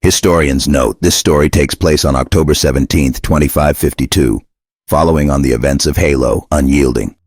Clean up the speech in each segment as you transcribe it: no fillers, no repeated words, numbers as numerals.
Historians note this story takes place on October 17, 2552, following on the events of Halo, Unyielding.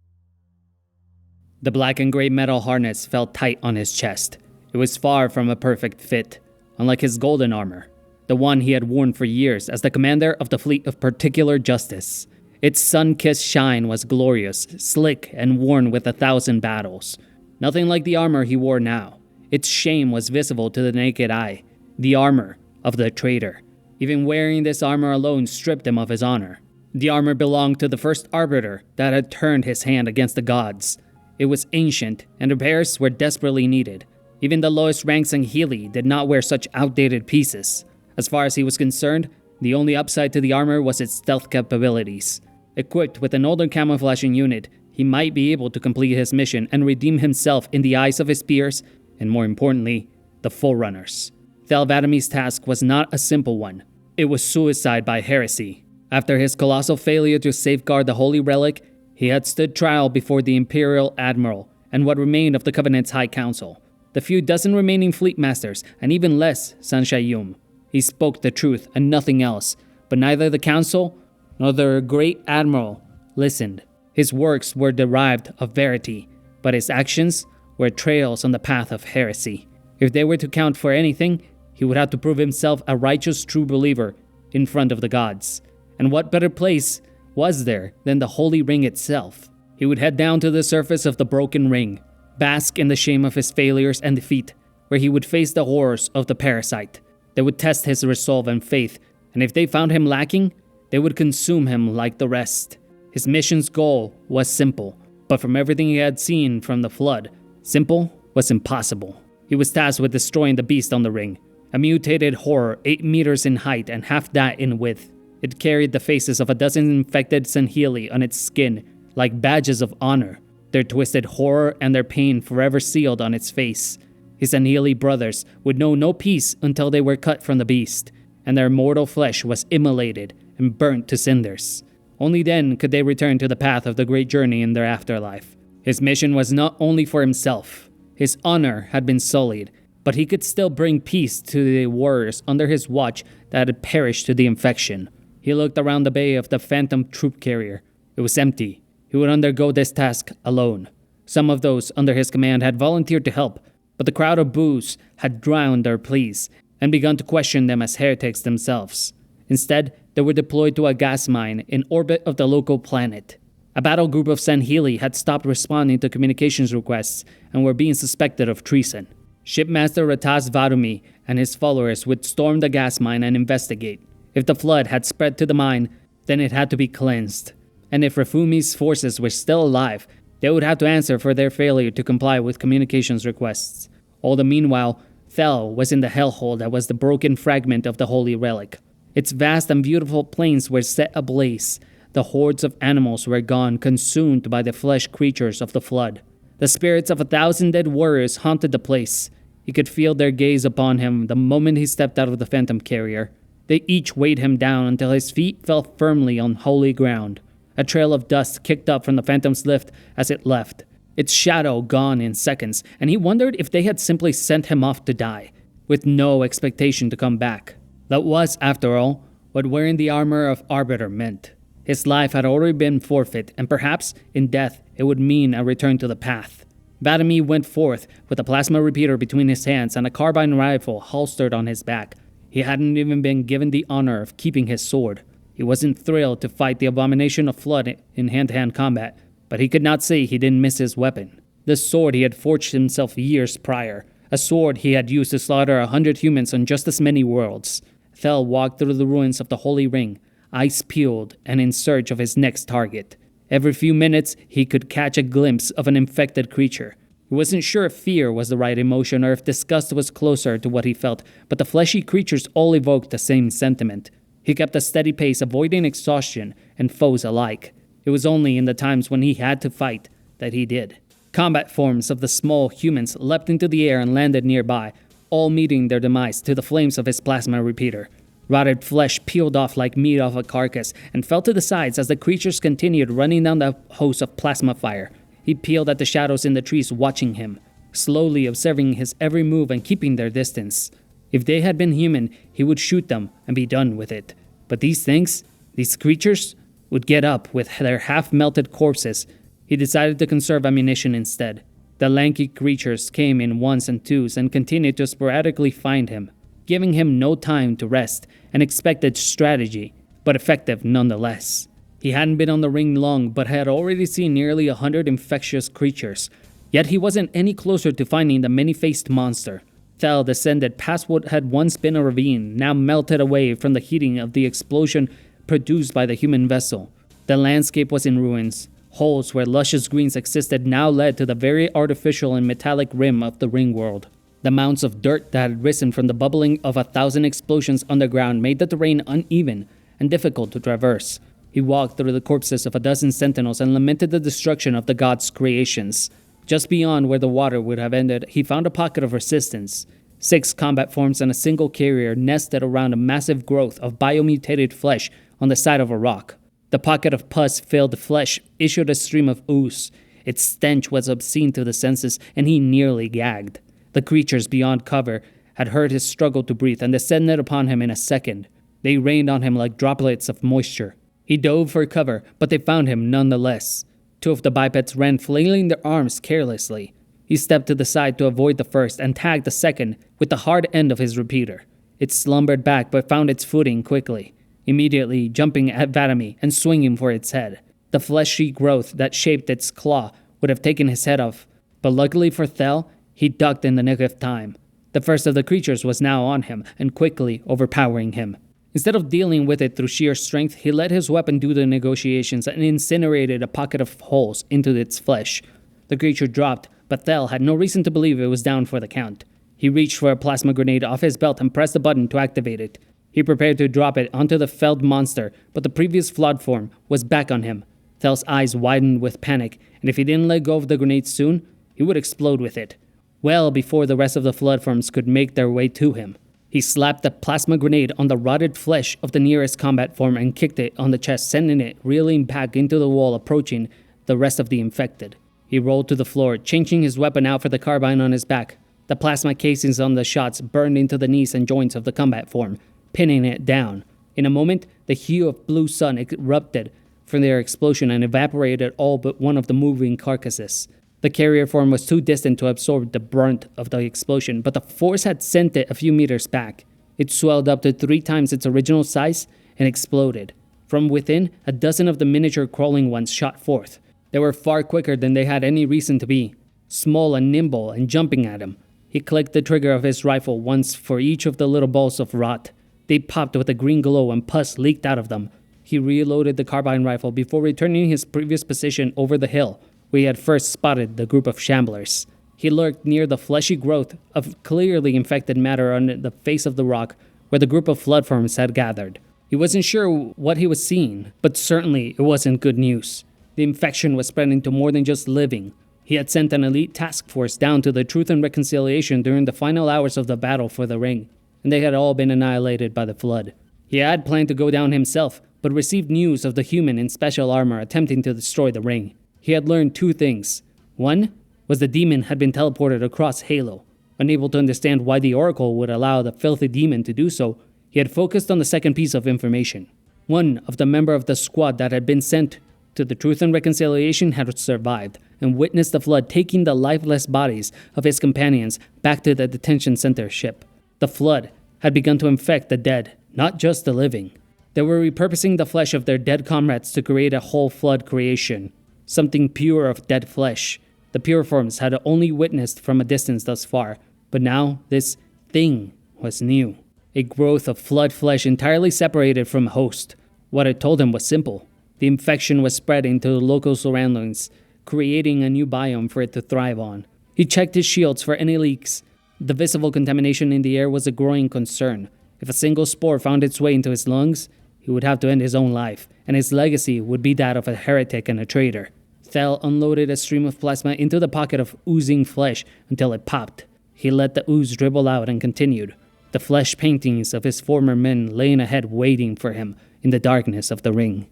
The black and gray metal harness felt tight on his chest. It was far from a perfect fit, unlike his golden armor, the one he had worn for years as the commander of the fleet of particular justice. Its sun-kissed shine was glorious, slick, and worn with 1,000 battles. Nothing like the armor he wore now. Its shame was visible to the naked eye, the armor of the traitor. Even wearing this armor alone stripped him of his honor. The armor belonged to the first Arbiter that had turned his hand against the gods. It was ancient, and repairs were desperately needed. Even the lowest ranks in Healy did not wear such outdated pieces. As far as he was concerned, the only upside to the armor was its stealth capabilities. Equipped with an older camouflaging unit, he might be able to complete his mission and redeem himself in the eyes of his peers, and more importantly, the Forerunners. Thel Vadamee's task was not a simple one. It was suicide by heresy. After his colossal failure to safeguard the Holy Relic, he had stood trial before the Imperial admiral and what remained of the Covenant's High Council, the few dozen remaining fleet masters, and even less Sanshayum. He spoke the truth and nothing else, but neither the council nor the great admiral listened. His works were derived of verity, but his actions were trails on the path of heresy. If they were to count for anything, he would have to prove himself a righteous true believer in front of the gods. And what better place was there than the Holy Ring itself? He would head down to the surface of the broken ring, bask in the shame of his failures and defeat, where he would face the horrors of the parasite. They would test his resolve and faith, and if they found him lacking, they would consume him like the rest. His mission's goal was simple, but from everything he had seen from the flood, simple was impossible. He was tasked with destroying the beast on the ring, a mutated horror 8 meters in height and half that in width. It carried the faces of a dozen infected Sanheeli on its skin, like badges of honor, their twisted horror and their pain forever sealed on its face. His Sanheeli brothers would know no peace until they were cut from the beast, and their mortal flesh was immolated and burnt to cinders. Only then could they return to the path of the great journey in their afterlife. His mission was not only for himself. His honor had been sullied, but he could still bring peace to the warriors under his watch that had perished to the infection. He looked around the bay of the phantom troop carrier. It was empty. He would undergo this task alone. Some of those under his command had volunteered to help, but the crowd of boos had drowned their pleas and begun to question them as heretics themselves. Instead, they were deployed to a gas mine in orbit of the local planet. A battle group of Sanheeli had stopped responding to communications requests and were being suspected of treason. Shipmaster Yas Vadamee and his followers would storm the gas mine and investigate. If the flood had spread to the mine, then it had to be cleansed. And if Refumi's forces were still alive, they would have to answer for their failure to comply with communications requests. All the meanwhile, Thel was in the hellhole that was the broken fragment of the Holy Relic. Its vast and beautiful plains were set ablaze. The hordes of animals were gone, consumed by the flesh creatures of the flood. The spirits of 1,000 dead warriors haunted the place. He could feel their gaze upon him the moment he stepped out of the phantom carrier. They each weighed him down until his feet fell firmly on holy ground. A trail of dust kicked up from the phantom's lift as it left, its shadow gone in seconds, and he wondered if they had simply sent him off to die, with no expectation to come back. That was, after all, what wearing the armor of Arbiter meant. His life had already been forfeit, and perhaps, in death, it would mean a return to the path. Vadami went forth with a plasma repeater between his hands and a carbine rifle holstered on his back. He hadn't even been given the honor of keeping his sword. He wasn't thrilled to fight the abomination of flood in hand-to-hand combat, but he could not say he didn't miss his weapon. The sword he had forged himself years prior, a sword he had used to slaughter 100 humans on just as many worlds. Thel walked through the ruins of the Holy Ring, eyes peeled and in search of his next target. Every few minutes, he could catch a glimpse of an infected creature. He wasn't sure if fear was the right emotion or if disgust was closer to what he felt, but the fleshy creatures all evoked the same sentiment. He kept a steady pace, avoiding exhaustion and foes alike. It was only in the times when he had to fight that he did. Combat forms of the small humans leapt into the air and landed nearby, all meeting their demise to the flames of his plasma repeater. Rotted flesh peeled off like meat off a carcass and fell to the sides as the creatures continued running down the hose of plasma fire. He peeled at the shadows in the trees, watching him, slowly observing his every move and keeping their distance. If they had been human, he would shoot them and be done with it. But these things, these creatures, would get up with their half-melted corpses. He decided to conserve ammunition instead. The lanky creatures came in ones and twos and continued to sporadically find him, giving him no time to rest, an expected strategy, but effective nonetheless. He hadn't been on the ring long, but had already seen nearly 100 infectious creatures. Yet he wasn't any closer to finding the many-faced monster. Thel descended past what had once been a ravine, now melted away from the heating of the explosion produced by the human vessel. The landscape was in ruins. Holes where luscious greens existed now led to the very artificial and metallic rim of the ring world. The mounds of dirt that had risen from the bubbling of 1,000 explosions underground made the terrain uneven and difficult to traverse. He walked through the corpses of 12 sentinels and lamented the destruction of the gods' creations. Just beyond where the water would have ended, he found a pocket of resistance. 6 combat forms and a single carrier nested around a massive growth of biomutated flesh on the side of a rock. The pocket of pus-filled flesh issued a stream of ooze. Its stench was obscene to the senses, and he nearly gagged. The creatures beyond cover had heard his struggle to breathe and descended upon him in a second. They rained on him like droplets of moisture. He dove for cover, but they found him nonetheless. 2 of the bipeds ran flailing their arms carelessly. He stepped to the side to avoid the first and tagged the second with the hard end of his repeater. It slumbered back but found its footing quickly, immediately jumping at Vadami and swinging for its head. The fleshy growth that shaped its claw would have taken his head off, but luckily for Thel, he ducked in the nick of time. The first of the creatures was now on him and quickly overpowering him. Instead of dealing with it through sheer strength, he let his weapon do the negotiations and incinerated a pocket of holes into its flesh. The creature dropped, but Thel had no reason to believe it was down for the count. He reached for a plasma grenade off his belt and pressed the button to activate it. He prepared to drop it onto the felled monster, but the previous flood form was back on him. Thel's eyes widened with panic, and if he didn't let go of the grenade soon, he would explode with it, well before the rest of the flood forms could make their way to him. He slapped the plasma grenade on the rotted flesh of the nearest combat form and kicked it on the chest, sending it reeling back into the wall, approaching the rest of the infected. He rolled to the floor, changing his weapon out for the carbine on his back. The plasma casings on the shots burned into the knees and joints of the combat form, pinning it down. In a moment, the hue of blue sun erupted from their explosion and evaporated all but one of the moving carcasses. The carrier form was too distant to absorb the brunt of the explosion, but the force had sent it a few meters back. It swelled up to 3 times its original size and exploded. From within, a dozen of the miniature crawling ones shot forth. They were far quicker than they had any reason to be, small and nimble and jumping at him. He clicked the trigger of his rifle once for each of the little balls of rot. They popped with a green glow and pus leaked out of them. He reloaded the carbine rifle before returning his previous position over the hill, where he had first spotted the group of shamblers. He lurked near the fleshy growth of clearly infected matter on the face of the rock where the group of flood forms had gathered. He wasn't sure what he was seeing, but certainly it wasn't good news. The infection was spreading to more than just living. He had sent an elite task force down to the Truth and Reconciliation during the final hours of the battle for the ring, and they had all been annihilated by the flood. He had planned to go down himself, but received news of the human in special armor attempting to destroy the ring. He had learned 2 things. One was the demon had been teleported across Halo. Unable to understand why the Oracle would allow the filthy demon to do so, he had focused on the second piece of information. One of the member of the squad that had been sent to the Truth and Reconciliation had survived and witnessed the flood taking the lifeless bodies of his companions back to the detention center ship. The flood had begun to infect the dead, not just the living. They were repurposing the flesh of their dead comrades to create a whole flood creation. Something pure of dead flesh. The pure forms had only witnessed from a distance thus far, but now this thing was new. A growth of flood flesh entirely separated from host. What it told him was simple. The infection was spreading to the local surroundings, creating a new biome for it to thrive on. He checked his shields for any leaks. The visible contamination in the air was a growing concern. If a single spore found its way into his lungs, he would have to end his own life, and his legacy would be that of a heretic and a traitor. Thel unloaded a stream of plasma into the pocket of oozing flesh until it popped. He let the ooze dribble out and continued, the flesh paintings of his former men laying ahead waiting for him in the darkness of the ring.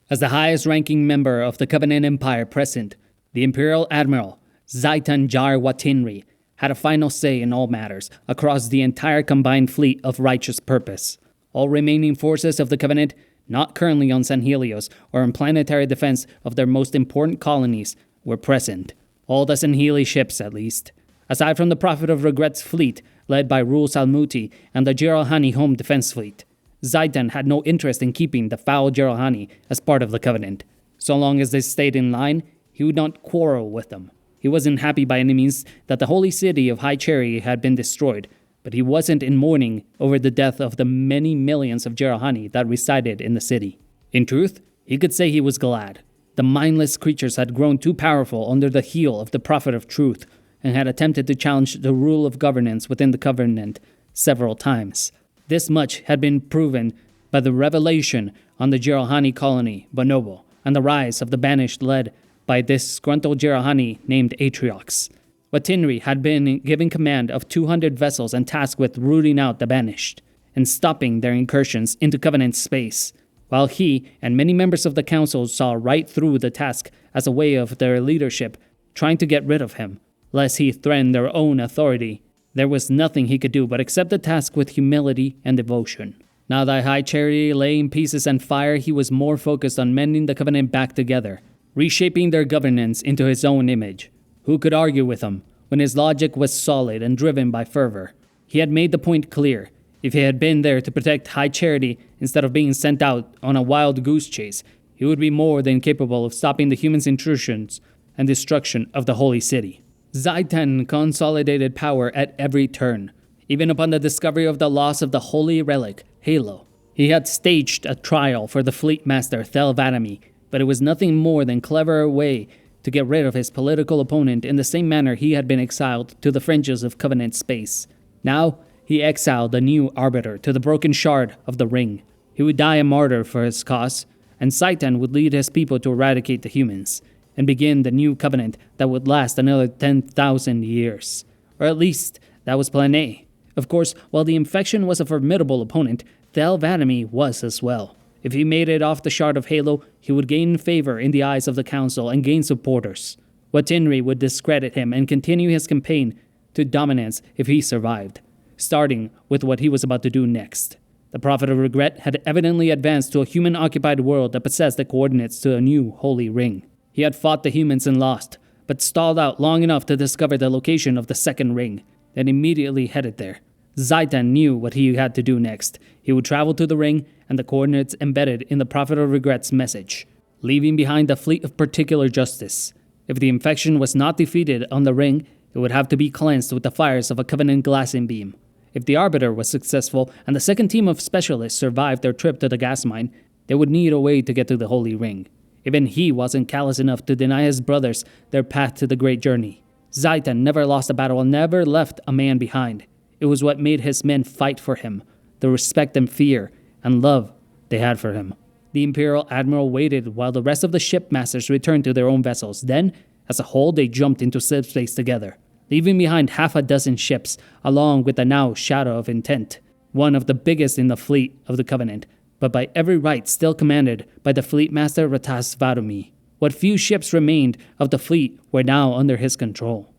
As the highest-ranking member of the Covenant Empire present, the Imperial admiral, Zaitan Jar Watinri, had a final say in all matters across the entire combined fleet of righteous purpose. All remaining forces of the Covenant, not currently on San Helios or in planetary defense of their most important colonies, were present. All the San Heli ships, at least. Aside from the Prophet of Regret's fleet, led by Rul Salmuti and the Jiralhani Home Defense Fleet. Zaitan had no interest in keeping the foul Jiralhani as part of the Covenant. So long as they stayed in line, he would not quarrel with them. He wasn't happy by any means that the holy city of High Cherry had been destroyed, but he wasn't in mourning over the death of the many millions of Jiralhani that resided in the city. In truth, he could say he was glad. The mindless creatures had grown too powerful under the heel of the Prophet of Truth, and had attempted to challenge the rule of governance within the Covenant several times. This much had been proven by the revelation on the Jiralhani colony, Bonobo, and the rise of the banished led by this disgruntled Jiralhani named Atriox. Watinri had been given command of 200 vessels and tasked with rooting out the banished, and stopping their incursions into Covenant space, while he and many members of the Council saw right through the task as a way of their leadership trying to get rid of him, lest he threaten their own authority. There was nothing he could do but accept the task with humility and devotion. Now that High Cherry lay in pieces and fire, he was more focused on mending the Covenant back together, reshaping their governance into his own image. Who could argue with him when his logic was solid and driven by fervor? He had made the point clear. If he had been there to protect High Charity instead of being sent out on a wild goose chase, he would be more than capable of stopping the humans' intrusions and destruction of the holy city. Zaitan consolidated power at every turn. Even upon the discovery of the loss of the holy relic, Halo, he had staged a trial for the fleet master Thel Vadamee, but it was nothing more than a clever way to get rid of his political opponent in the same manner he had been exiled to the fringes of Covenant space. Now, he exiled the new Arbiter to the broken shard of the ring. He would die a martyr for his cause, and Zaitan would lead his people to eradicate the humans, and begin the new Covenant that would last another 10,000 years. Or at least, that was Plan A. Of course, while the Infection was a formidable opponent, Thel Vadamee was as well. If he made it off the shard of Halo, he would gain favor in the eyes of the Council and gain supporters. Watinri would discredit him and continue his campaign to dominance if he survived, starting with what he was about to do next. The Prophet of Regret had evidently advanced to a human-occupied world that possessed the coordinates to a new holy ring. He had fought the humans and lost, but stalled out long enough to discover the location of the second ring, then immediately headed there. Zaitan knew what he had to do next. He would travel to the ring and the coordinates embedded in the Prophet of Regret's message, leaving behind the fleet of particular justice. If the Infection was not defeated on the ring, it would have to be cleansed with the fires of a Covenant glassing beam. If the Arbiter was successful and the second team of specialists survived their trip to the gas mine, they would need a way to get to the Holy Ring. Even he wasn't callous enough to deny his brothers their path to the great journey. Zaitan never lost a battle and never left a man behind. It was what made his men fight for him, the respect and fear and love they had for him. The Imperial admiral waited while the rest of the shipmasters returned to their own vessels. Then, as a whole, they jumped into space together, leaving behind half a dozen ships, along with the now Shadow of Intent, one of the biggest in the fleet of the Covenant, but by every right still commanded by the fleet master Thel Vadamee. What few ships remained of the fleet were now under his control.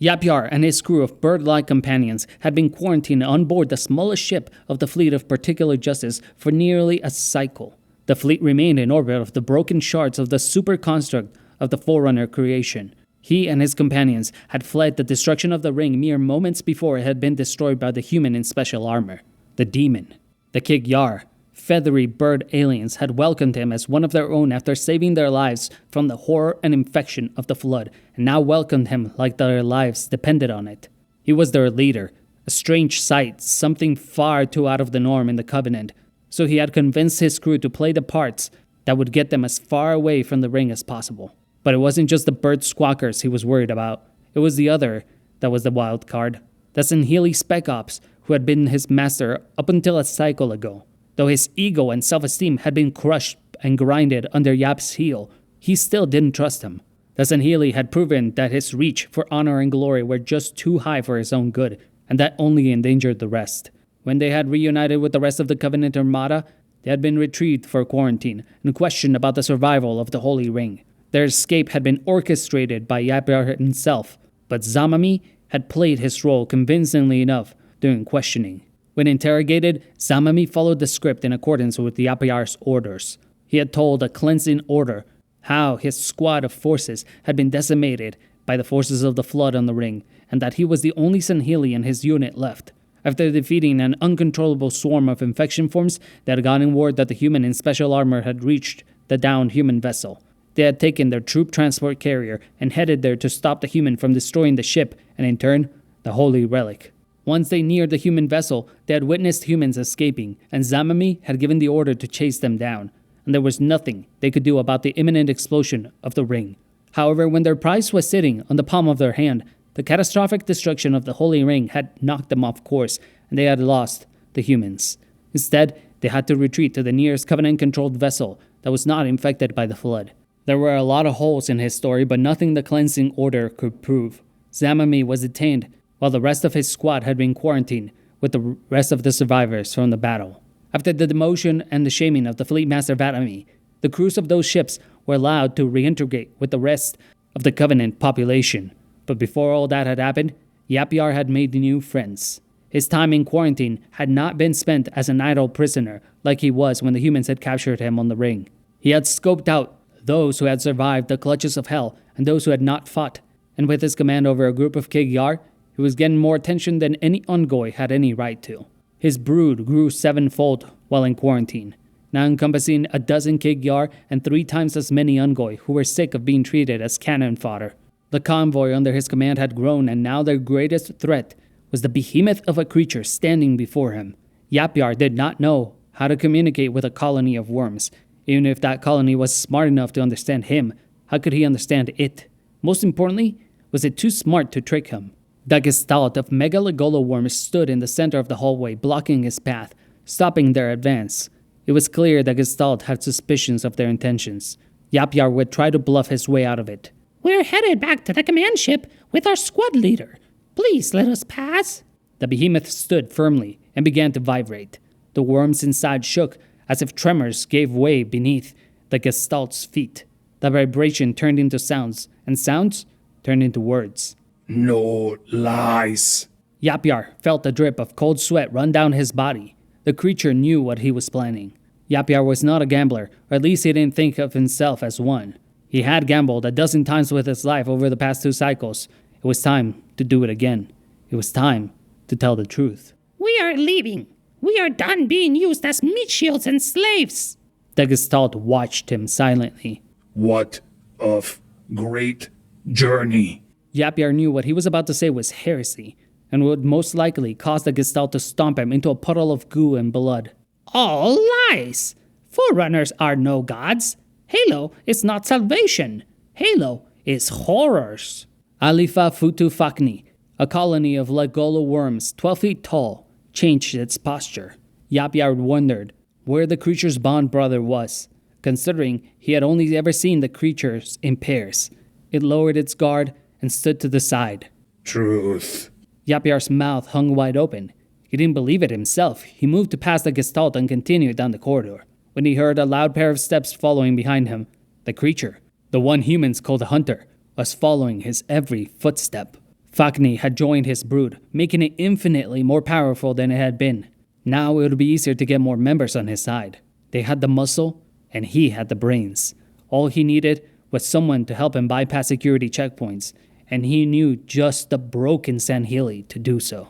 Yapyar and his crew of bird-like companions had been quarantined on board the smallest ship of the fleet of particular justice for nearly a cycle. The fleet remained in orbit of the broken shards of the super construct of the Forerunner creation. He and his companions had fled the destruction of the ring mere moments before it had been destroyed by the human in special armor. The demon, the Kigyar, feathery bird aliens had welcomed him as one of their own after saving their lives from the horror and infection of the flood, and now welcomed him like their lives depended on it. He was their leader, a strange sight, something far too out of the norm in the Covenant, so he had convinced his crew to play the parts that would get them as far away from the ring as possible. But it wasn't just the bird squawkers he was worried about. It was the other that was the wild card. The San Heli Spec Ops, who had been his master up until a cycle ago. Though his ego and self-esteem had been crushed and grinded under Yap's heel, he still didn't trust him. The San Heli had proven that his reach for honor and glory were just too high for his own good, and that only endangered the rest. When they had reunited with the rest of the Covenant Armada, they had been retrieved for quarantine and questioned about the survival of the Holy Ring. Their escape had been orchestrated by Yapyar himself, but Vadami had played his role convincingly enough during questioning. When interrogated, Vadami followed the script in accordance with Yapyar's orders. He had told a cleansing order how his squad of forces had been decimated by the forces of the Flood on the ring, and that he was the only Sanhili in his unit left. After defeating an uncontrollable swarm of infection forms, they had gotten word that the human in special armor had reached the downed human vessel. They had taken their troop transport carrier and headed there to stop the human from destroying the ship and, in turn, the holy relic. Once they neared the human vessel, they had witnessed humans escaping, and Vadami had given the order to chase them down, and there was nothing they could do about the imminent explosion of the ring. However, when their prize was sitting on the palm of their hand, the catastrophic destruction of the Holy Ring had knocked them off course, and they had lost the humans. Instead, they had to retreat to the nearest Covenant-controlled vessel that was not infected by the Flood. There were a lot of holes in his story, but nothing the cleansing order could prove. Vadami was detained, while the rest of his squad had been quarantined with the rest of the survivors from the battle. After the demotion and the shaming of the Fleet Master Vadami, the crews of those ships were allowed to reintegrate with the rest of the Covenant population. But before all that had happened, Yapyar had made new friends. His time in quarantine had not been spent as an idle prisoner like he was when the humans had captured him on the ring. He had scoped out those who had survived the clutches of hell and those who had not fought, and with his command over a group of Yapyar, he was getting more attention than any Ungoi had any right to. His brood grew sevenfold while in quarantine, now encompassing a dozen Yapyar and 3 times as many Ungoi who were sick of being treated as cannon fodder. The convoy under his command had grown, and now their greatest threat was the behemoth of a creature standing before him. Yapyar did not know how to communicate with a colony of worms. Even if that colony was smart enough to understand him, how could he understand it? Most importantly, was it too smart to trick him? The gestalt of Megalegolo worms stood in the center of the hallway, blocking his path, stopping their advance. It was clear the gestalt had suspicions of their intentions. Yapyar would try to bluff his way out of it. "We're headed back to the command ship with our squad leader. Please let us pass." The behemoth stood firmly and began to vibrate. The worms inside shook as if tremors gave way beneath the gestalt's feet. The vibration turned into sounds, and sounds turned into words. "No lies." Yapyar felt a drip of cold sweat run down his body. The creature knew what he was planning. Yapyar was not a gambler, or at least he didn't think of himself as one. He had gambled a dozen times with his life over the past 2 cycles. It was time to do it again. It was time to tell the truth. "We are leaving. We are done being used as meat shields and slaves." The gestalt watched him silently. "What of great journey?" Yapyar knew what he was about to say was heresy, and would most likely cause the gestalt to stomp him into a puddle of goo and blood. "All lies. Forerunners are no gods. Halo is not salvation. Halo is horrors." Alifa Futu Fakni, a colony of Legolo worms 12 feet tall, changed its posture. Yapyar wondered where the creature's bond brother was, considering he had only ever seen the creatures in pairs. It lowered its guard and stood to the side. "Truth." Yapyar's mouth hung wide open. He didn't believe it himself. He moved to pass the gestalt and continued down the corridor, when he heard a loud pair of steps following behind him. The creature, the one humans called a hunter, was following his every footstep. Fakni had joined his brood, making it infinitely more powerful than it had been. Now it would be easier to get more members on his side. They had the muscle, and he had the brains. All he needed was someone to help him bypass security checkpoints, and he knew just the broken Sanhili to do so.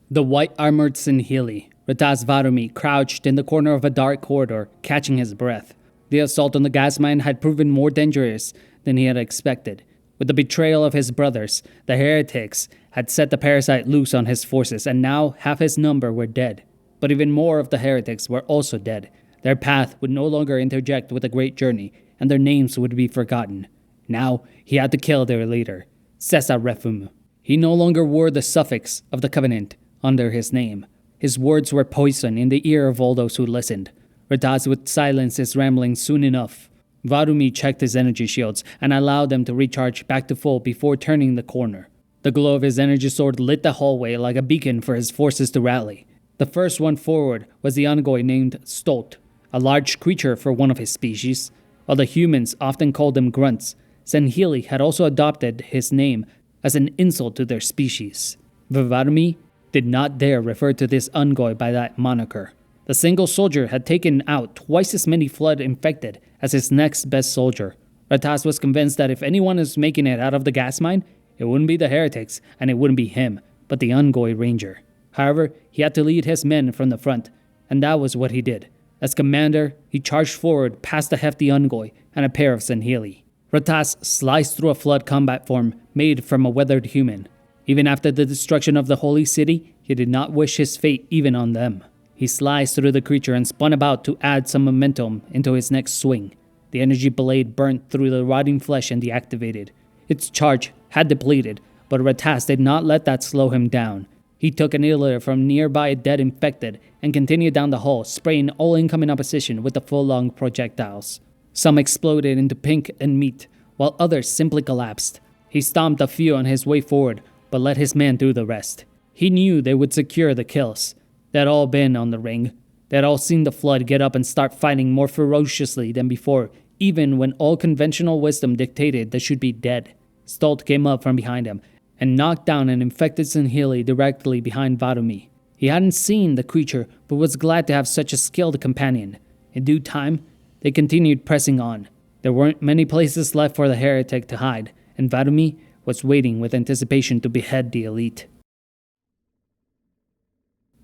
The white-armored Sanhili, Thel Vadamee, crouched in the corner of a dark corridor, catching his breath. The assault on the gas mine had proven more dangerous than he had expected. With the betrayal of his brothers, the heretics had set the parasite loose on his forces, and now half his number were dead. But even more of the heretics were also dead. Their path would no longer interject with the great journey, and their names would be forgotten. Now he had to kill their leader, Cesar Refum. He no longer wore the suffix of the Covenant under his name. His words were poison in the ear of all those who listened. Rataz would silence his ramblings soon enough. Vadami checked his energy shields and allowed them to recharge back to full before turning the corner. The glow of his energy sword lit the hallway like a beacon for his forces to rally. The first one forward was the Ungoi named Stolt, a large creature for one of his species. While the humans often called them grunts, Senhili had also adopted his name as an insult to their species. Vadami did not dare refer to this Ungoi by that moniker. The single soldier had taken out twice as many flood-infected as his next best soldier. Ratas was convinced that if anyone was making it out of the gas mine, it wouldn't be the heretics and it wouldn't be him, but the Ungoi ranger. However, he had to lead his men from the front, and that was what he did. As commander, he charged forward past the hefty Ungoi and a pair of Senhili. Ratas sliced through a flood combat form made from a weathered human. Even after the destruction of the holy city, he did not wish his fate even on them. He sliced through the creature and spun about to add some momentum into his next swing. The energy blade burnt through the rotting flesh and deactivated. Its charge had depleted, but Ratas did not let that slow him down. He took an inhaler from nearby dead infected and continued down the hall, spraying all incoming opposition with the full-lung projectiles. Some exploded into pink and meat, while others simply collapsed. He stomped a few on his way forward, but let his men do the rest. He knew they would secure the kills. They had all been on the ring. They had all seen the flood get up and start fighting more ferociously than before, even when all conventional wisdom dictated they should be dead. Stolt came up from behind him and knocked down an infected Senhili directly behind Vadami. He hadn't seen the creature, but was glad to have such a skilled companion. In due time, they continued pressing on. There weren't many places left for the heretic to hide, and Vadami was waiting with anticipation to behead the elite.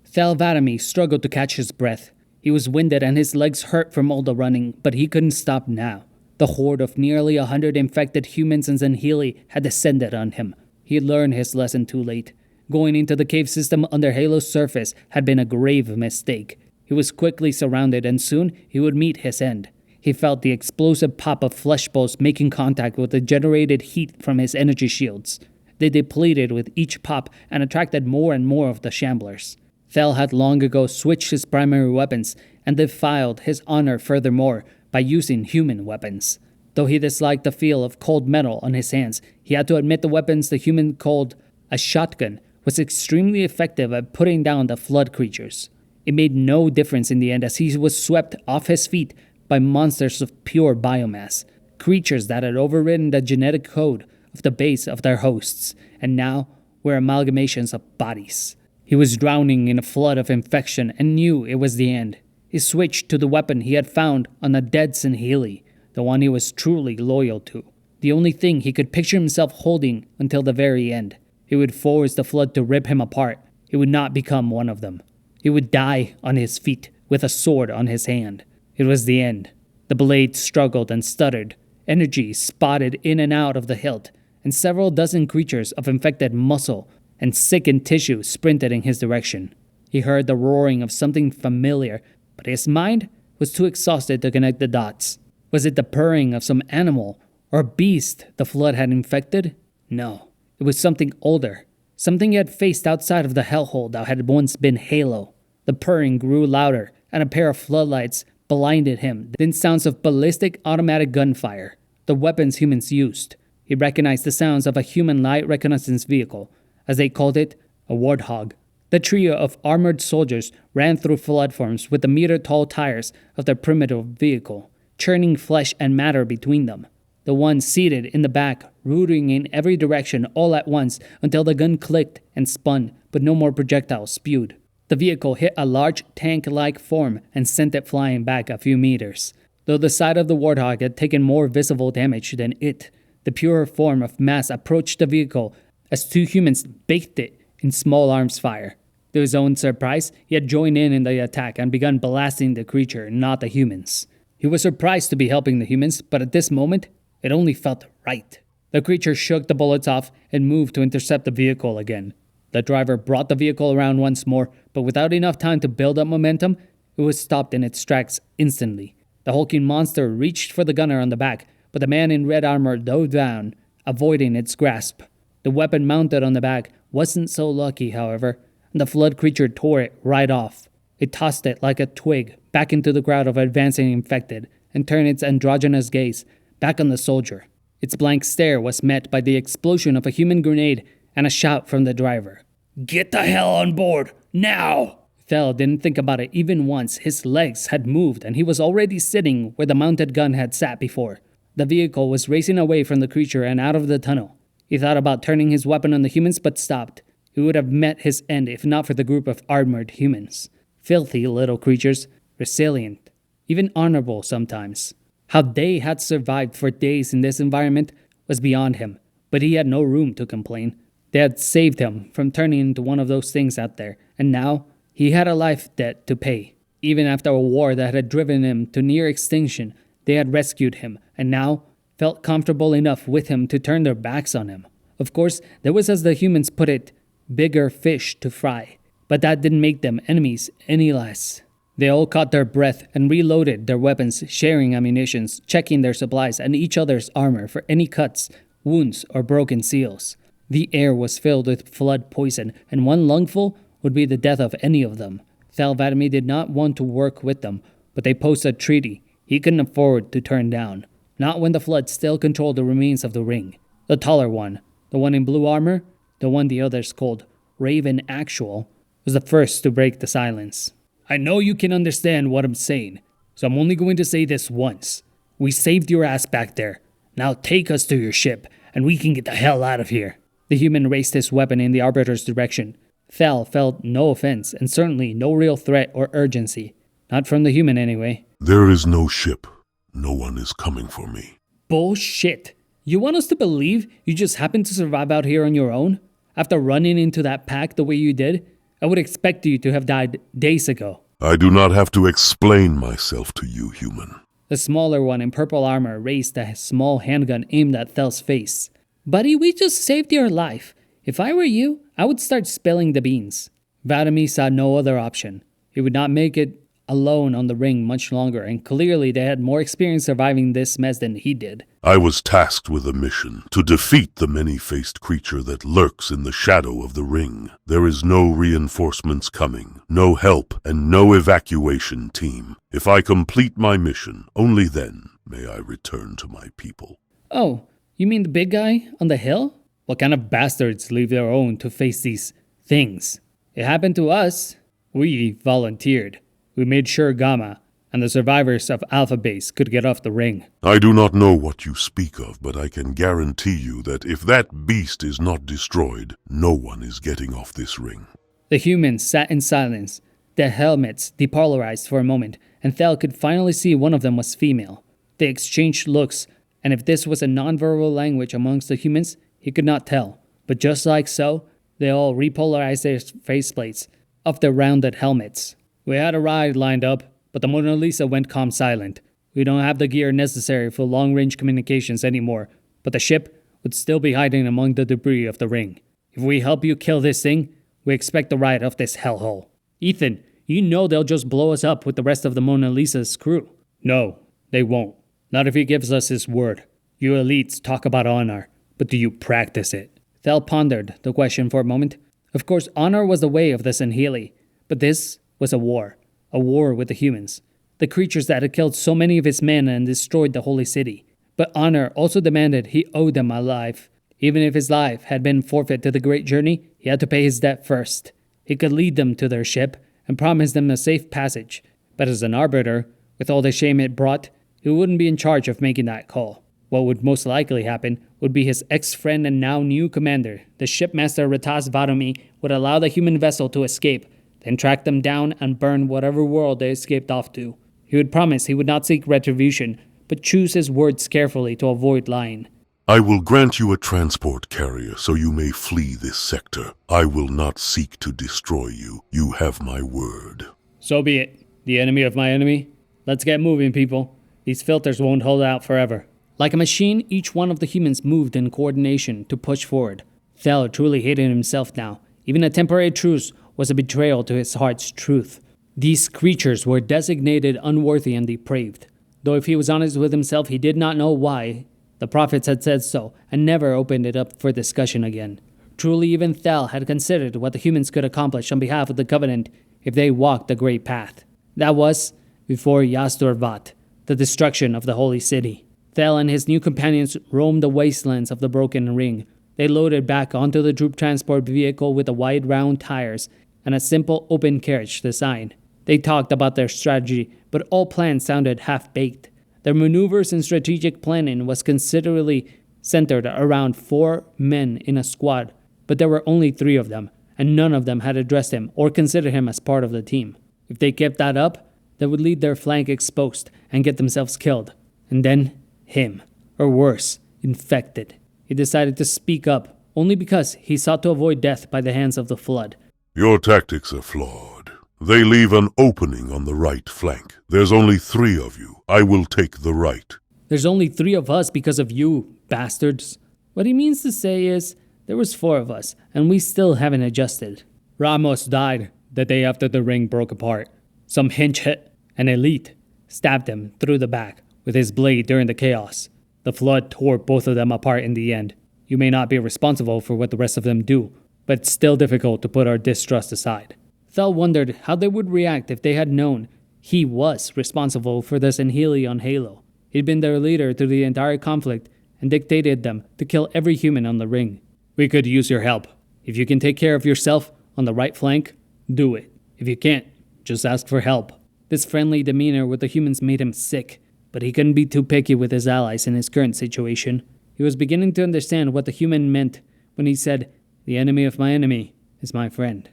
Thel Vadamee struggled to catch his breath. He was winded and his legs hurt from all the running, but he couldn't stop now. The horde of nearly 100 infected humans and Senhili had descended on him. He had learned his lesson too late. Going into the cave system under Halo's surface had been a grave mistake. He was quickly surrounded and soon he would meet his end. He felt the explosive pop of flesh balls making contact with the generated heat from his energy shields. They depleted with each pop and attracted more and more of the shamblers. Thel had long ago switched his primary weapons and defiled his honor furthermore by using human weapons. Though he disliked the feel of cold metal on his hands, he had to admit the weapons the human called a shotgun was extremely effective at putting down the flood creatures. It made no difference in the end as he was swept off his feet by monsters of pure biomass, creatures that had overridden the genetic code of the base of their hosts, and now were amalgamations of bodies. He was drowning in a flood of infection and knew it was the end. He switched to the weapon he had found on the dead Senhili, the one he was truly loyal to. The only thing he could picture himself holding until the very end. He would force the flood to rip him apart. He would not become one of them. He would die on his feet with a sword on his hand. It was the end. The blade struggled and stuttered. Energy spotted in and out of the hilt, and several dozen creatures of infected muscle and sickened tissue sprinted in his direction. He heard the roaring of something familiar, but his mind was too exhausted to connect the dots. Was it the purring of some animal or beast the flood had infected? No, it was something older, something he had faced outside of the hellhole that had once been Halo. The purring grew louder, and a pair of floodlights blinded him, then sounds of ballistic automatic gunfire, the weapons humans used. He recognized the sounds of a human light reconnaissance vehicle, as they called it, a warthog. The trio of armored soldiers ran through flood forms with the meter-tall tires of their primitive vehicle, churning flesh and matter between them. The one seated in the back, rooting in every direction all at once until the gun clicked and spun, but no more projectiles spewed. The vehicle hit a large tank-like form and sent it flying back a few meters. Though the side of the warthog had taken more visible damage than it, the purer form of mass approached the vehicle as two humans baked it in small arms fire. To his own surprise, he had joined in the attack and begun blasting the creature, not the humans. He was surprised to be helping the humans, but at this moment, it only felt right. The creature shook the bullets off and moved to intercept the vehicle again. The driver brought the vehicle around once more, but without enough time to build up momentum, it was stopped in its tracks instantly. The hulking monster reached for the gunner on the back, but the man in red armor dove down, avoiding its grasp. The weapon mounted on the back wasn't so lucky, however, and the flood creature tore it right off. It tossed it like a twig back into the crowd of advancing infected and turned its androgynous gaze back on the soldier. Its blank stare was met by the explosion of a human grenade and a shout from the driver. Get the hell on board, now! Thel didn't think about it even once. His legs had moved and he was already sitting where the mounted gun had sat before. The vehicle was racing away from the creature and out of the tunnel. He thought about turning his weapon on the humans but stopped. He would have met his end if not for the group of armored humans. Filthy little creatures, resilient, even honorable sometimes. How they had survived for days in this environment was beyond him, but he had no room to complain. They had saved him from turning into one of those things out there, and now he had a life debt to pay. Even after a war that had driven him to near extinction, they had rescued him, and now felt comfortable enough with him to turn their backs on him. Of course, there was, as the humans put it, bigger fish to fry, but that didn't make them enemies any less. They all caught their breath and reloaded their weapons, sharing ammunitions, checking their supplies and each other's armor for any cuts, wounds, or broken seals. The air was filled with flood poison, and one lungful would be the death of any of them. Thel Vadamee did not want to work with them, but they posed a treaty he couldn't afford to turn down. Not when the flood still controlled the remains of the ring. The taller one, the one in blue armor, the one the others called Raven Actual, was the first to break the silence. I know you can understand what I'm saying, so I'm only going to say this once. We saved your ass back there. Now take us to your ship, and we can get the hell out of here. The human raised his weapon in the Arbiter's direction. Thel felt no offense, and certainly no real threat or urgency. Not from the human, anyway. There is no ship. No one is coming for me. Bullshit. You want us to believe you just happened to survive out here on your own? After running into that pack the way you did? I would expect you to have died days ago. I do not have to explain myself to you, human. The smaller one in purple armor raised a small handgun aimed at Thel's face. Buddy, we just saved your life. If I were you, I would start spilling the beans. Vadami saw no other option. He would not make it alone on the ring much longer, and clearly they had more experience surviving this mess than he did. I was tasked with a mission to defeat the many-faced creature that lurks in the shadow of the ring. There is no reinforcements coming, no help, and no evacuation team. If I complete my mission, only then may I return to my people. Oh, you mean the big guy on the hill? What kind of bastards leave their own to face these things? It happened to us. We volunteered. We made sure Gamma and the survivors of Alpha Base could get off the ring. I do not know what you speak of, but I can guarantee you that if that beast is not destroyed, no one is getting off this ring. The humans sat in silence, their helmets depolarized for a moment, and Thel could finally see one of them was female. They exchanged looks, and if this was a nonverbal language amongst the humans, he could not tell. But just like so, they all repolarized their faceplates of their rounded helmets. We had a ride lined up, but the Mona Lisa went calm silent. We don't have the gear necessary for long-range communications anymore, but the ship would still be hiding among the debris of the ring. If we help you kill this thing, we expect the ride off this hellhole. Ethan, you know they'll just blow us up with the rest of the Mona Lisa's crew. No, they won't. Not if he gives us his word. You elites talk about honor, but do you practice it? Thel pondered the question for a moment. Of course, honor was the way of the Sanhili, but this was a war with the humans, the creatures that had killed so many of his men and destroyed the holy city. But honor also demanded he owed them a life. Even if his life had been forfeit to the great journey, he had to pay his debt first. He could lead them to their ship and promise them a safe passage, but as an arbiter, with all the shame it brought, he wouldn't be in charge of making that call. What would most likely happen would be his ex-friend and now new commander, the shipmaster Yas Dur'vat, would allow the human vessel to escape, then track them down and burn whatever world they escaped off to. He would promise he would not seek retribution, but choose his words carefully to avoid lying. I will grant you a transport carrier so you may flee this sector. I will not seek to destroy you. You have my word. So be it. The enemy of my enemy? Let's get moving, people. These filters won't hold out forever. Like a machine, each one of the humans moved in coordination to push forward. Thel truly hated himself now. Even a temporary truce was a betrayal to his heart's truth. These creatures were designated unworthy and depraved. Though if he was honest with himself, he did not know why. The prophets had said so, and never opened it up for discussion again. Truly, even Thel had considered what the humans could accomplish on behalf of the Covenant if they walked the Great Path. That was before Yas Dur'vat, the destruction of the Holy City. Thel and his new companions roamed the wastelands of the Broken Ring. They loaded back onto the troop transport vehicle with the wide round tires and a simple open carriage design. They talked about their strategy, but all plans sounded half-baked. Their maneuvers and strategic planning was considerably centered around 4 men in a squad, but there were only 3 of them, and none of them had addressed him or considered him as part of the team. If they kept that up, they would leave their flank exposed and get themselves killed. And then, him, or worse, infected. He decided to speak up, only because he sought to avoid death by the hands of the Flood. Your tactics are flawed. They leave an opening on the right flank. There's only 3 of you. I will take the right. There's only 3 of us because of you, bastards. What he means to say is, there was 4 of us, and we still haven't adjusted. Ramos died the day after the ring broke apart. Some hinge hit, an elite, stabbed him through the back with his blade during the chaos. The Flood tore both of them apart in the end. You may not be responsible for what the rest of them do, but it's still difficult to put our distrust aside. Thel wondered how they would react if they had known he was responsible for the Sanheli on Halo. He'd been their leader through the entire conflict and dictated them to kill every human on the ring. We could use your help. If you can take care of yourself on the right flank, do it. If you can't, just ask for help. This friendly demeanor with the humans made him sick, but he couldn't be too picky with his allies in his current situation. He was beginning to understand what the human meant when he said, "The enemy of my enemy is my friend."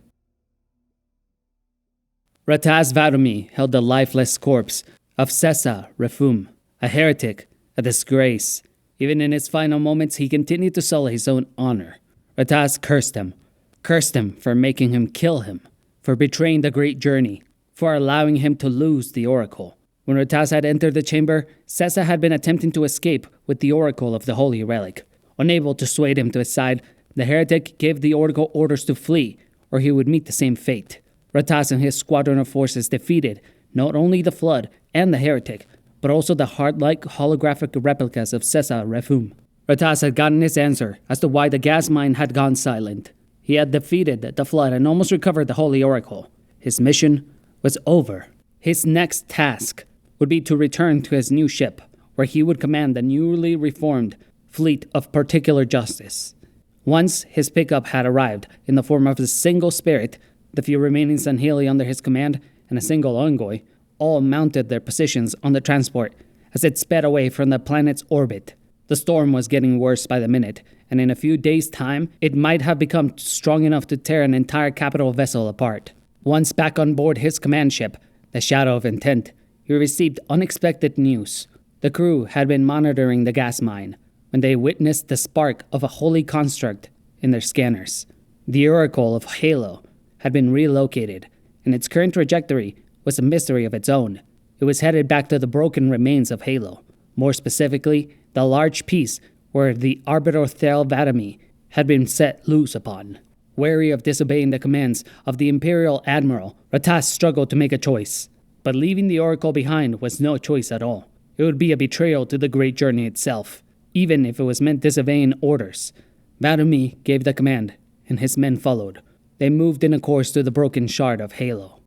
Thel Vadamee held the lifeless corpse of Sessa Refum, a heretic, a disgrace. Even in his final moments, he continued to sully his own honor. Rataz cursed him for making him kill him, for betraying the great journey, for allowing him to lose the oracle. When Rataz had entered the chamber, Sessa had been attempting to escape with the oracle of the holy relic. Unable to sway him to his side, the heretic gave the oracle orders to flee, or he would meet the same fate. Rataz and his squadron of forces defeated not only the Flood and the heretic, but also the heart-like holographic replicas of Sessa Refum. Rataz had gotten his answer as to why the gas mine had gone silent. He had defeated the Flood and almost recovered the holy oracle. His mission was over. His next task would be to return to his new ship, where he would command the newly reformed fleet of particular justice. Once his pickup had arrived in the form of a single spirit, the few remaining Sanheli under his command, and a single envoy, all mounted their positions on the transport as it sped away from the planet's orbit. The storm was getting worse by the minute, and in a few days' time, it might have become strong enough to tear an entire capital vessel apart. Once back on board his command ship, the Shadow of Intent, he received unexpected news. The crew had been monitoring the gas mine when they witnessed the spark of a holy construct in their scanners. The Oracle of Halo had been relocated, and its current trajectory was a mystery of its own. It was headed back to the broken remains of Halo. More specifically, the large piece where the Arbiter Thel Vadamee had been set loose upon. Wary of disobeying the commands of the Imperial admiral, Rataz struggled to make a choice. But leaving the Oracle behind was no choice at all. It would be a betrayal to the great journey itself, even if it was meant disobeying orders. Vadami gave the command, and his men followed. They moved in a course to the broken shard of Halo.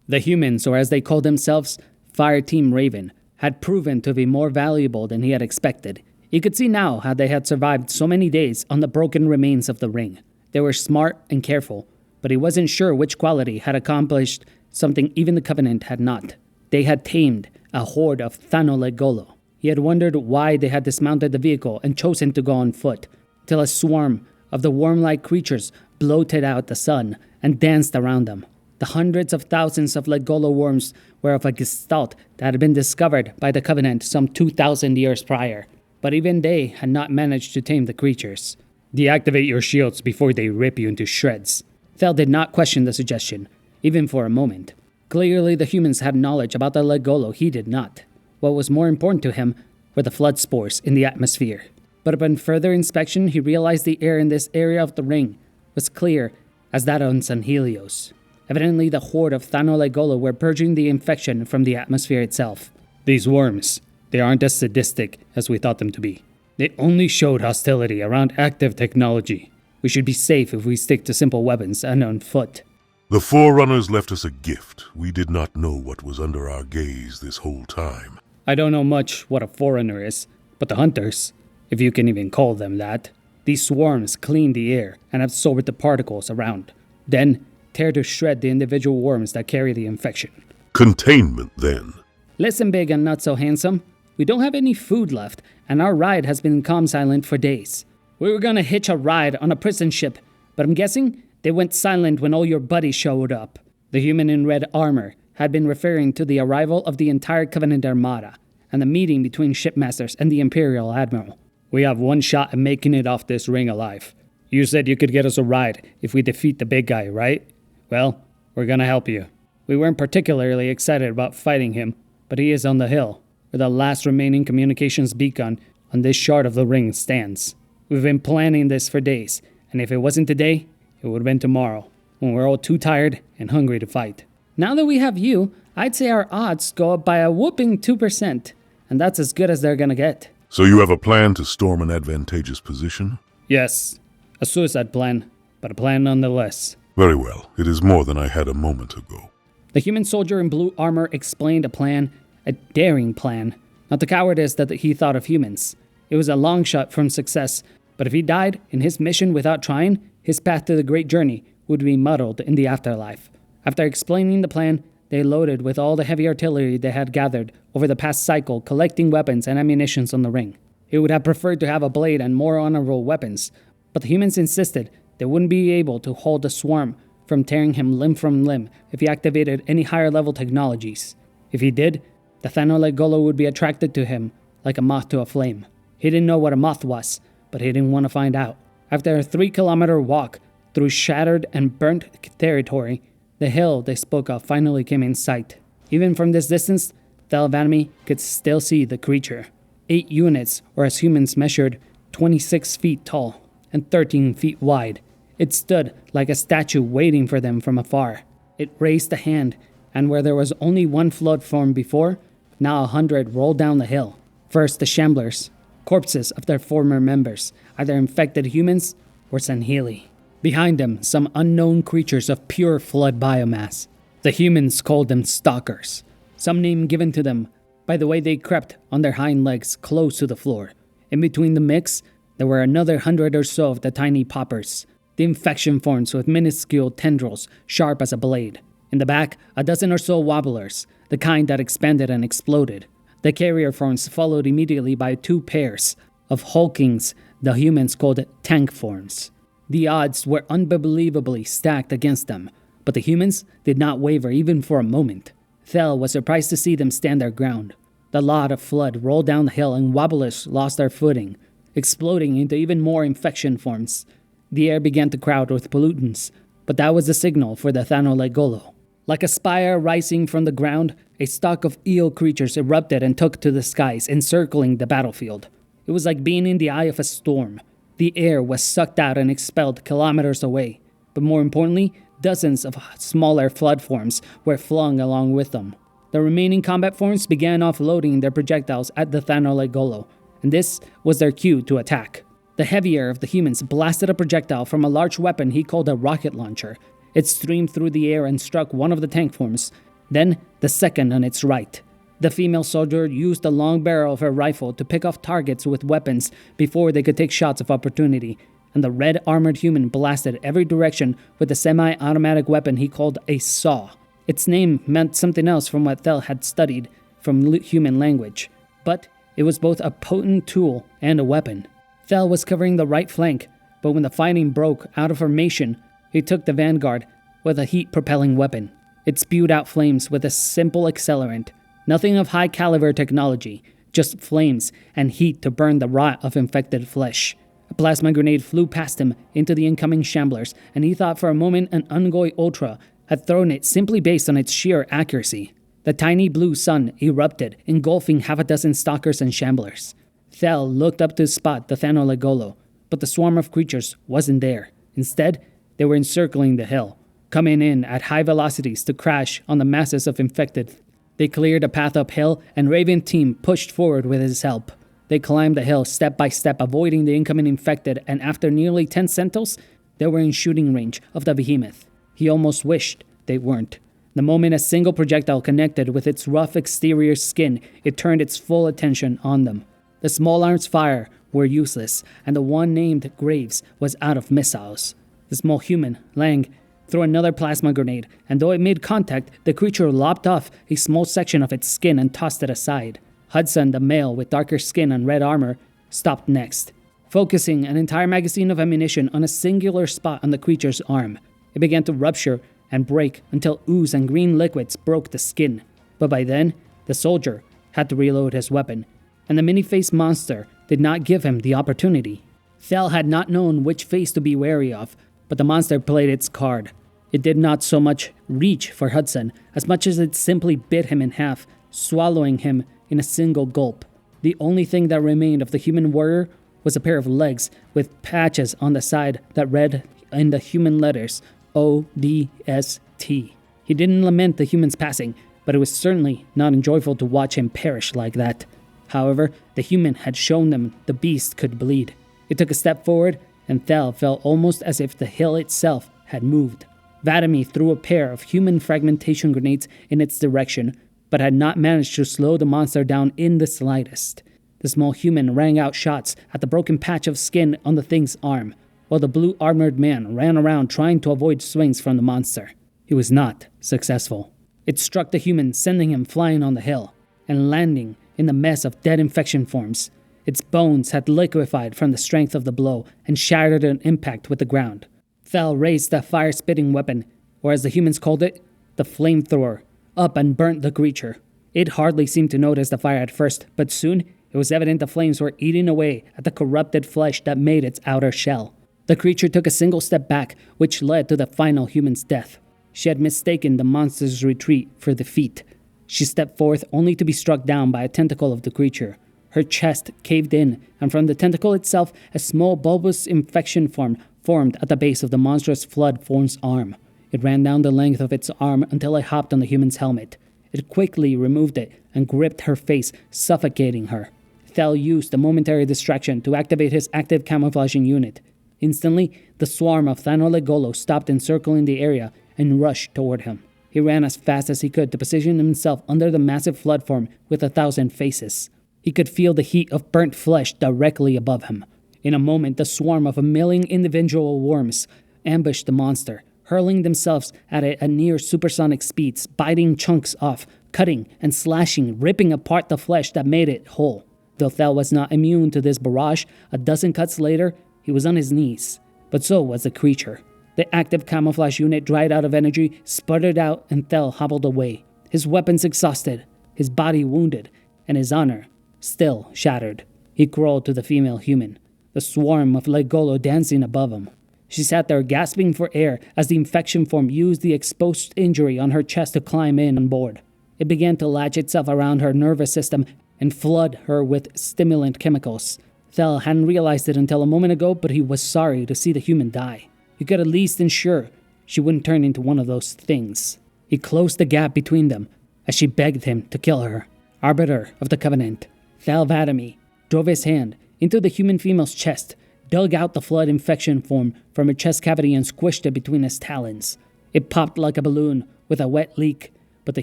The humans, or as they called themselves, Fire Team Raven, had proven to be more valuable than he had expected. He could see now how they had survived so many days on the broken remains of the ring. They were smart and careful, but he wasn't sure which quality had accomplished something even the Covenant had not. They had tamed a horde of Thanolegolo. He had wondered why they had dismounted the vehicle and chosen to go on foot, till a swarm of the worm-like creatures bloated out the sun and danced around them. The hundreds of thousands of Legolo worms were of a gestalt that had been discovered by the Covenant some 2,000 years prior, but even they had not managed to tame the creatures. Deactivate your shields before they rip you into shreds. Thel did not question the suggestion, even for a moment. Clearly the humans had knowledge about the Legolo he did not. What was more important to him were the flood spores in the atmosphere. But upon further inspection, he realized the air in this area of the ring was clear as that on San Helios. Evidently, the horde of Thanolegolo were purging the infection from the atmosphere itself. These worms, they aren't as sadistic as we thought them to be. They only showed hostility around active technology. We should be safe if we stick to simple weapons and on foot. The Forerunners left us a gift. We did not know what was under our gaze this whole time. I don't know much what a Forerunner is, but the Hunters, if you can even call them that, These swarms clean the air and absorb the particles around, then tear to shred the individual worms that carry the infection. Containment, then. Listen, big and not so handsome. We don't have any food left, and our ride has been calm silent for days. We were gonna hitch a ride on a prison ship, but I'm guessing they went silent when all your buddies showed up. The human in red armor had been referring to the arrival of the entire Covenant Armada and the meeting between shipmasters and the Imperial admiral. We have one shot at making it off this ring alive. You said you could get us a ride if we defeat the big guy, right? Well, we're gonna help you. We weren't particularly excited about fighting him, but he is on the hill, where the last remaining communications beacon on this shard of the ring stands. We've been planning this for days, and if it wasn't today, it would have been tomorrow, when we're all too tired and hungry to fight. Now that we have you, I'd say our odds go up by a whooping 2%, and that's as good as they're gonna get. So you have a plan to storm an advantageous position? Yes, a suicide plan, but a plan nonetheless. Very well. It is more than I had a moment ago. The human soldier in blue armor explained a plan, a daring plan, not the cowardice that he thought of humans. It was a long shot from success, but if he died in his mission without trying, his path to the great journey would be muddled in the afterlife. After explaining the plan, they loaded with all the heavy artillery they had gathered over the past cycle, collecting weapons and ammunitions on the ring. He would have preferred to have a blade and more honorable weapons, but the humans insisted they wouldn't be able to hold the swarm from tearing him limb from limb if he activated any higher level technologies. If he did, the Thanolagolo would be attracted to him like a moth to a flame. He didn't know what a moth was, but he didn't want to find out. After a 3-kilometer walk through shattered and burnt territory, the hill they spoke of finally came in sight. Even from this distance, Thel Vadamee could still see the creature. 8 units, or as humans measured, 26 feet tall and 13 feet wide. It stood like a statue waiting for them from afar. It raised a hand, and where there was only one flood form before, now 100 rolled down the hill. First the shamblers, corpses of their former members, either infected humans or Sanhili. Behind them, some unknown creatures of pure flood biomass. The humans called them stalkers, some name given to them by the way they crept on their hind legs close to the floor. In between the mix, there were another 100 or so of the tiny poppers, the infection forms with minuscule tendrils sharp as a blade. In the back, a dozen or so wobblers, the kind that expanded and exploded. The carrier forms followed immediately by 2 pairs of hulkings the humans called tank forms. The odds were unbelievably stacked against them, but the humans did not waver even for a moment. Thel was surprised to see them stand their ground. The lot of flood rolled down the hill and wobblers lost their footing, exploding into even more infection forms. The air began to crowd with pollutants, but that was the signal for the Thanolagolo. Like a spire rising from the ground, a stock of eel creatures erupted and took to the skies, encircling the battlefield. It was like being in the eye of a storm. The air was sucked out and expelled kilometers away, but more importantly, dozens of smaller flood forms were flung along with them. The remaining combat forms began offloading their projectiles at the Thanolagolo, and this was their cue to attack. The heavier of the humans blasted a projectile from a large weapon he called a rocket launcher. It streamed through the air and struck one of the tank forms, then the second on its right. The female soldier used the long barrel of her rifle to pick off targets with weapons before they could take shots of opportunity, and the red armored human blasted every direction with a semi-automatic weapon he called a saw. Its name meant something else from what Thel had studied from human language, but it was both a potent tool and a weapon. Thel was covering the right flank, but when the fighting broke out of formation, he took the vanguard with a heat-propelling weapon. It spewed out flames with a simple accelerant. Nothing of high-caliber technology, just flames and heat to burn the rot of infected flesh. A plasma grenade flew past him into the incoming shamblers, and he thought for a moment an Ungoi Ultra had thrown it simply based on its sheer accuracy. The tiny blue sun erupted, engulfing half a dozen stalkers and shamblers. Thel looked up to spot the Thanolagolo, but the swarm of creatures wasn't there. Instead, they were encircling the hill, coming in at high velocities to crash on the masses of infected. They cleared a path uphill, and Raven's team pushed forward with his help. They climbed the hill step by step, avoiding the incoming infected, and after nearly 10 centos, they were in shooting range of the behemoth. He almost wished they weren't. The moment a single projectile connected with its rough exterior skin, it turned its full attention on them. The small arms fire were useless, and the one named Graves was out of missiles. The small human, Lang, threw another plasma grenade, and though it made contact, the creature lopped off a small section of its skin and tossed it aside. Hudson, the male with darker skin and red armor, stopped next, focusing an entire magazine of ammunition on a singular spot on the creature's arm. It began to rupture and break until ooze and green liquids broke the skin. But by then, the soldier had to reload his weapon, and the many-faced monster did not give him the opportunity. Thel had not known which face to be wary of, but the monster played its card. It did not so much reach for Hudson as much as it simply bit him in half, swallowing him in a single gulp. The only thing that remained of the human warrior was a pair of legs with patches on the side that read in the human letters ODST. He didn't lament the human's passing, but it was certainly not enjoyable to watch him perish like that. However, the human had shown them the beast could bleed. It took a step forward, and Thel felt almost as if the hill itself had moved. Vadami threw a pair of human fragmentation grenades in its direction, but had not managed to slow the monster down in the slightest. The small human rang out shots at the broken patch of skin on the thing's arm, while the blue-armored man ran around trying to avoid swings from the monster. He was not successful. It struck the human, sending him flying on the hill, and landing in the mess of dead infection forms. Its bones had liquefied from the strength of the blow and shattered on impact with the ground. Thel raised the fire-spitting weapon, or as the humans called it, the flamethrower, up and burnt the creature. It hardly seemed to notice the fire at first, but soon it was evident the flames were eating away at the corrupted flesh that made its outer shell. The creature took a single step back, which led to the final human's death. She had mistaken the monster's retreat for defeat. She stepped forth only to be struck down by a tentacle of the creature. Her chest caved in, and from the tentacle itself, a small bulbous infection formed at the base of the monstrous flood form's arm. It ran down the length of its arm until it hopped on the human's helmet. It quickly removed it and gripped her face, suffocating her. Thel used the momentary distraction to activate his active camouflaging unit. Instantly, the swarm of Thanolegolo stopped encircling the area and rushed toward him. He ran as fast as he could to position himself under the massive flood form with 1,000 faces. He could feel the heat of burnt flesh directly above him. In a moment, the swarm of 1,000,000 individual worms ambushed the monster, hurling themselves at it at near supersonic speeds, biting chunks off, cutting and slashing, ripping apart the flesh that made it whole. Though Thel was not immune to this barrage, a dozen cuts later, he was on his knees. But so was the creature. The active camouflage unit dried out of energy, sputtered out, and Thel hobbled away, his weapons exhausted, his body wounded, and his honor still shattered. He crawled to the female human, the swarm of Legolo dancing above him. She sat there gasping for air as the infection form used the exposed injury on her chest to climb in on board. It began to latch itself around her nervous system and flood her with stimulant chemicals. Thel hadn't realized it until a moment ago, but he was sorry to see the human die. He could at least ensure she wouldn't turn into one of those things. He closed the gap between them as she begged him to kill her. Arbiter of the Covenant, Thel Vadamee, drove his hand into the human female's chest, dug out the flood infection form from her chest cavity and squished it between his talons. It popped like a balloon with a wet leak, but the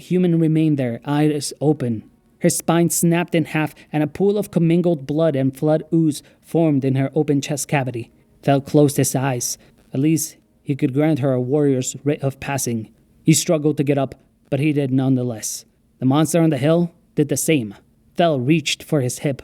human remained there, eyes open. Her spine snapped in half, and a pool of commingled blood and flood ooze formed in her open chest cavity. Thel closed his eyes. At least he could grant her a warrior's writ of passing. He struggled to get up, but he did nonetheless. The monster on the hill did the same. Thel reached for his hip,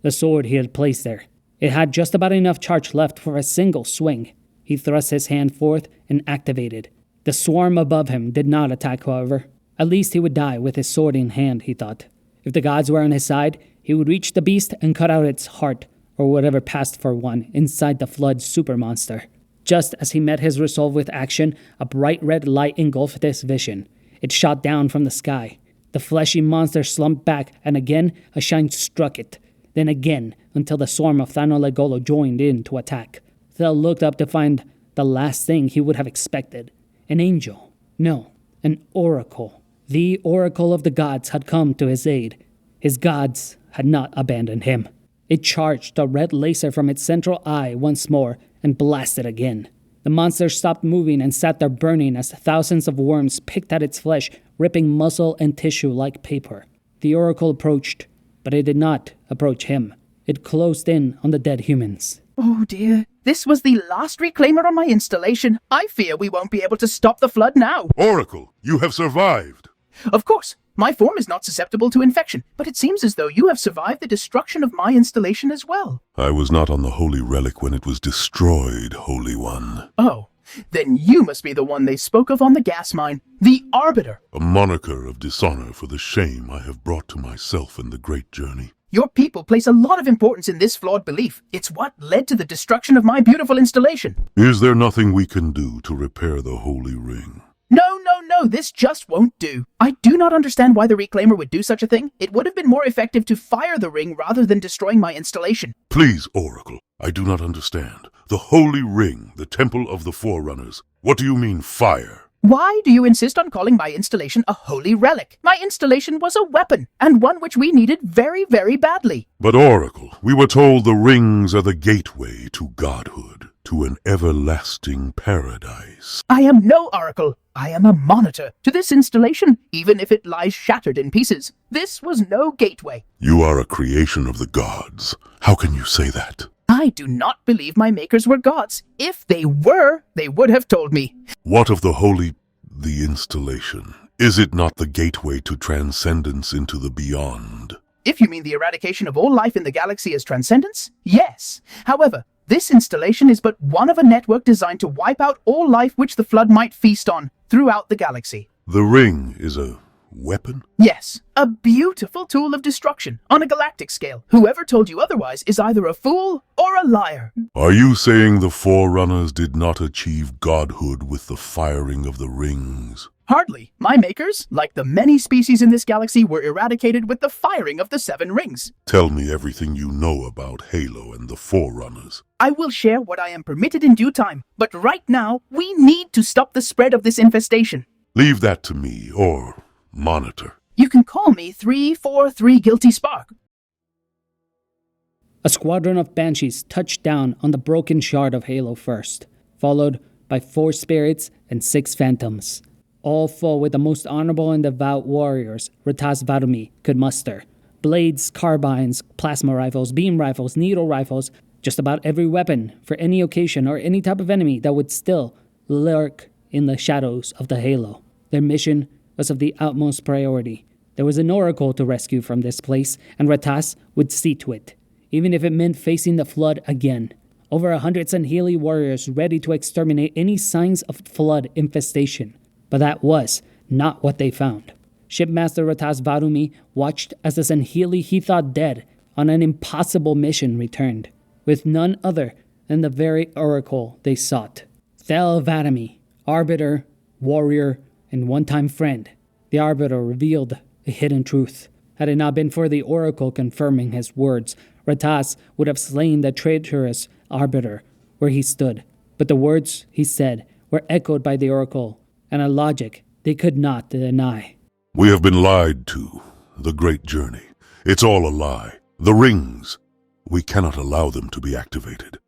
the sword he had placed there. It had just about enough charge left for a single swing. He thrust his hand forth and activated. The swarm above him did not attack, however. At least he would die with his sword in hand, he thought. If the gods were on his side, he would reach the beast and cut out its heart, or whatever passed for one, inside the flood super monster. Just as he met his resolve with action, a bright red light engulfed his vision. It shot down from the sky. The fleshy monster slumped back, and again a shine struck it. Then again, until the swarm of Thanolegolo joined in to attack. Thel looked up to find the last thing he would have expected. An angel. No, an oracle. The oracle of the gods had come to his aid. His gods had not abandoned him. It charged a red laser from its central eye once more and blasted again. The monster stopped moving and sat there burning as thousands of worms picked at its flesh, ripping muscle and tissue like paper. The oracle approached, but it did not approach him. It closed in on the dead humans. Oh dear, this was the last reclaimer on my installation. I fear we won't be able to stop the flood now. Oracle, you have survived. Of course, my form is not susceptible to infection, but it seems as though you have survived the destruction of my installation as well. I was not on the Holy Relic when it was destroyed, Holy One. Oh, then you must be the one they spoke of on the gas mine, the Arbiter. A moniker of dishonor for the shame I have brought to myself in the great journey. Your people place a lot of importance in this flawed belief. It's what led to the destruction of my beautiful installation. Is there nothing we can do to repair the Holy Ring? No, this just won't do. I do not understand why the Reclaimer would do such a thing. It would have been more effective to fire the ring rather than destroying my installation. Please, Oracle, I do not understand. The Holy Ring, the Temple of the Forerunners. What do you mean, fire? Why do you insist on calling my installation a holy relic? My installation was a weapon, and one which we needed very, very badly. But Oracle, we were told the rings are the gateway to godhood, to an everlasting paradise. I am no oracle. I am a monitor to this installation, even if it lies shattered in pieces. This was no gateway. You are a creation of the gods. How can you say that? I do not believe my makers were gods. If they were, they would have told me. What of the installation? Is it not the gateway to transcendence into the beyond? If you mean the eradication of all life in the galaxy as transcendence, yes. However, this installation is but one of a network designed to wipe out all life which the flood might feast on throughout the galaxy. The ring is a weapon? Yes, a beautiful tool of destruction on a galactic scale. Whoever told you otherwise is either a fool or a liar. Are you saying the Forerunners did not achieve godhood with the firing of the rings? Hardly. My makers, like the many species in this galaxy, were eradicated with the firing of the 7 rings. Tell me everything you know about Halo and the Forerunners. I will share what I am permitted in due time, but right now, we need to stop the spread of this infestation. Leave that to me, or Monitor. You can call me 343 Guilty Spark. A squadron of banshees touched down on the broken shard of Halo first, followed by 4 spirits and 6 phantoms, all full with the most honorable and devout warriors Thel Vadamee could muster. Blades, carbines, plasma rifles, beam rifles, needle rifles, just about every weapon for any occasion or any type of enemy that would still lurk in the shadows of the Halo. Their mission was of the utmost priority. There was an oracle to rescue from this place, and Ratas would see to it, even if it meant facing the flood again. Over 100 Sanheli warriors ready to exterminate any signs of flood infestation. But that was not what they found. Shipmaster Thel Vadamee watched as the Sanheli he thought dead on an impossible mission returned, with none other than the very oracle they sought. Thel Vadamee, Arbiter, warrior, and one-time friend. The Arbiter revealed a hidden truth. Had it not been for the oracle confirming his words, Ratas would have slain the traitorous Arbiter where he stood. But the words he said were echoed by the oracle, and a logic they could not deny. We have been lied to. The great journey. It's all a lie. The rings. We cannot allow them to be activated.